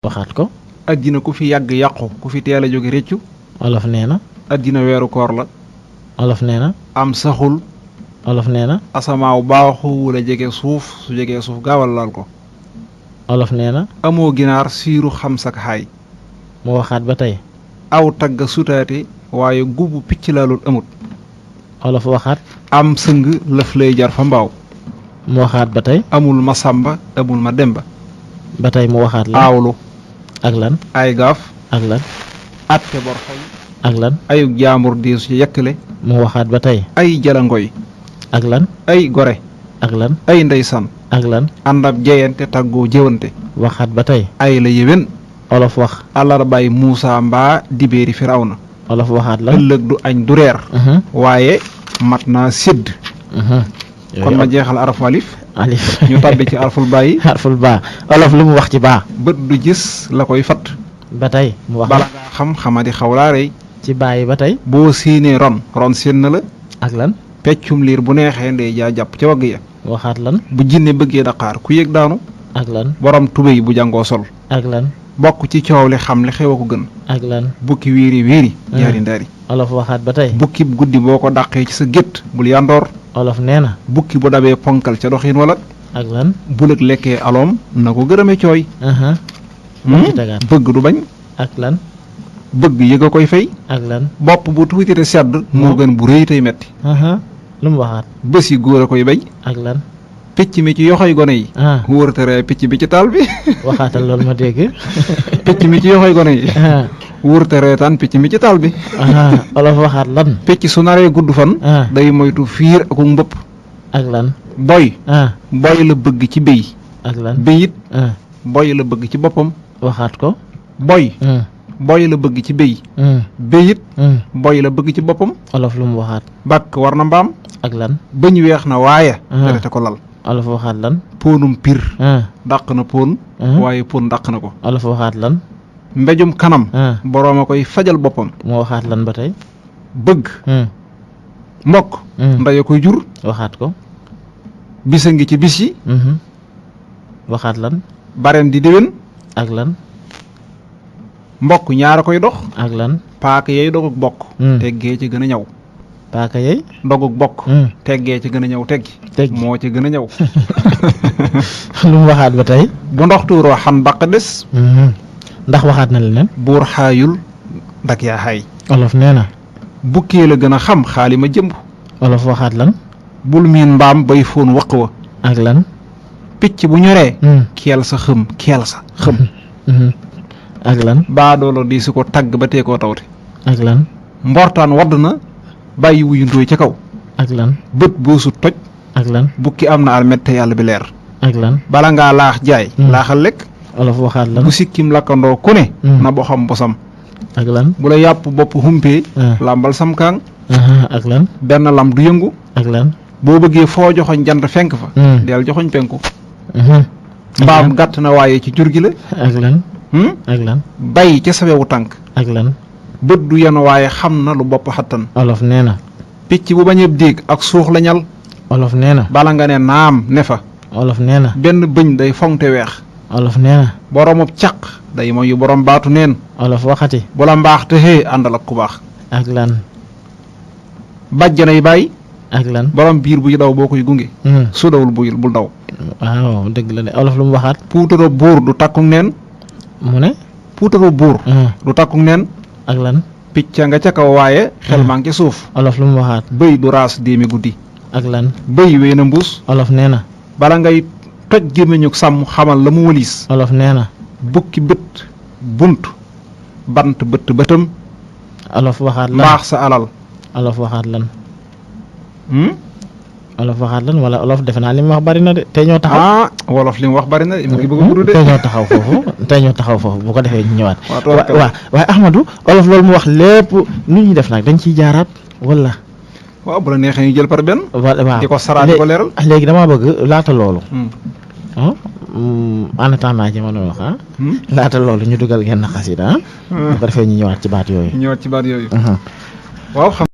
waxaat ko. addina ku fi yàgg yàqu ku fi teel a jóge réccu. olof nee na. addina weeru koor la. olof nee na. am saxul. olof nee na. asamaaw baaxuwul a jege suuf su jegee suuf gaawal laal ko. olof nee na. amoo ginaar siiru xam sak xaay. mu waxaat ba tey. aw tagga sutaate waaye gubu picc laalul amut. olof waxaat. am sëng lëf lay jar fa mbaaw. mu waxaat ba tey. amul ma sàmba amul ma demba. ba tey mu waxaat la. aawlu. ak lan. ay gaaf. ak lan. atte bor xay. ak lan. ayug jaambur deesu ci yekkale. mu waxaat ba tey. ay jalangoy. ak lan. ay gore. ak lan. ay ndeysan. ak lan. ànd ab jeyante tàggoo jëwante. waxaat ba tey. ay la yéwén. olof wax. àllarbaay Muusa mbaa dibéeri Firawna. olof waxaat la. ëllëg du añ du reer. waaye mat naa sédd. kon ma jeexal arfu alif. alif ñu tàbbi ci arful bàyyi. arful baa olof lu mu wax ci baa. bët du gis la koy fat. ba tey mu wax bala ngaa xam xamadi xawlaa rey. ci baa yi ba tey. boo séenee ron séen na la. ak lan. peccum liir bu neexee ndey jaa jàpp ca wagg ya. waxaat lan. bu jinne bëggee daqaar ku yëg daanu. ak lan. borom tubéy bu jàngoo sol. ak lan. bokk ci coow li xam li xew a ko gën. ak lan. bukki wiiri wiiri. jaari ndaari. olof waxaat ba tey. bukki guddi boo ko dàqee ci sa gétt bul yandoor. olof nee na. bukki bu dabee ponkal ca doxin wala. ak lan. bulëg lekkee aloom na ko gërëme cooy. ci tegaat. bëgg du bañ. ak lan. bëgg yëg a koy fay. ak lan. bopp bu tuuti te sedd. moo gën bu rëy tey metti. lu mu waxaat. bés yi góor a koy bay. ak lan. picc mi ci yoxoy gone yi. wóortere picc bi ci taal bi. waxaatal loolu ma dégg. picc mi ci yoxoy gone yi. wóortere tan picc mi ci taal bi. olof waxaat lan. picc su naree gudd fan. day moytu fiir ak mbëpp. ak lan. boy. boy la bëgg ci béy. ak lan. béy it. boy la bëgg ci boppam. waxaat ko. boy. boy la bëgg ci béy. béy it. boy la bëgg ci boppam. olof lu mu waxaat. bàkk war na mbaam. ak lan. bëñ weex na waaye. terete ko lal. olof waxaat lan. póonum pir. dàq na póon. waaye póon dàq na ko. olof waxaat lan. mbéjum kanam. boroom a koy fajal boppam. moo waxaat lan ba tey. bëgg. mbokk. ndey koy jur. waxaat ko. bisa ngi ci bis yi. waxaat lan. bareen di déwén. ak lan. mbokk ñaara koy dox. ak lan. paaka yey dogug bokk. teggee ci gën a ñaw. paaka yey. dogug bokk. teggee ci gën a ñaw teggi. moo ci gën a ñaw. lu mu waxaat ba tey. bu ndox tuuroo xan baq des. ndax waxaat na leneen. buur xaayul ndak yaa xaay. olof nee na. bukkee la gën a xam xaali ma jëmb. olof waxaat lan. bul miin mbaam bay fóon waq wa. ak lan. picc bu ñoree. keel sa xëm keel sa xëm. ak lan. baadoolo di su ko tagg ba tee koo tawte. ak lan. mbortaan wadd na bàyyi wuyu ndóoy ca kaw. ak lan. bët boo sut toj. ak lan. bukki am na almet te yàlla bi leer. ak lan. bala ngaa laax jaay. laaxal lekk. olof waxaat lan. bu sikkim lakkandoo ku ne. na boxam bosam. ak lan. bu la yàpp bopp humpee. làmbal sam kaang. ak lan. benn lam du yëngu. ak lan. boo bëggee foo joxoñ jant fenk fa. del joxoñ penku. mbaam gàtt na waaye ci jur gi la. ak lan. ak lan. bay ca sawewu tànk. ak lan. bët du yen waaye xam na lu bopp xattan. olof nee na. picc bu bañ a déeg ak suux la ñal. olof nee na. bala nga ne naam ne fa. olof nee na. benn bëñ day foŋte weex. olof nee na. boromub caq day moyu borom baatu neen. olof waxati. bu la mbaax te xee àndal ak ku baax. ak lan. bàjjanay bàyyi. ak lan. borom biir buy daw boo koy gunge. su dawul buyul bul daw. waaw dëgg la de olof lu mu waxaat. puutaro buur du takkuk neen. mu ne. puutaro buur. du takkuk neen. ak lan. picca nga ca kaw waaye. xel maa ngi ca suuf. olof lu mu waxaat. bëy du raas déemi guddi. ak lan. bëy wee na mbuus. olof nee na. bala ngay toj gémmiñu sàmm xamal la mu wëliis. olof nee na. bukki bët bunt bant bëtt bëtam. olof waxaat lan. mbaax sa alal. olof waxaat lan. olof waxaat lan wala olof defe naa li mu wax bari na de tey ñoo taxaw. wolof li mu wax bari na de mu ngi bëgg a gudd de. tey ñoo taxaw foofu bu ko defee ñu ñëwaat. waaye Ahmadou olof loolu mu wax lépp nu ñuy def nag dañ ciy jaaraat wala. waaw bu la neexee ñu jël par benn. waaw di ko saraat di ko leeral. léegi damaa bëgg laata loolu. en attendant ci ma doon wax laata loolu ñu dugal genn xasida bu ko defee ñu ñëwaat ci baat yooyu. waaw xam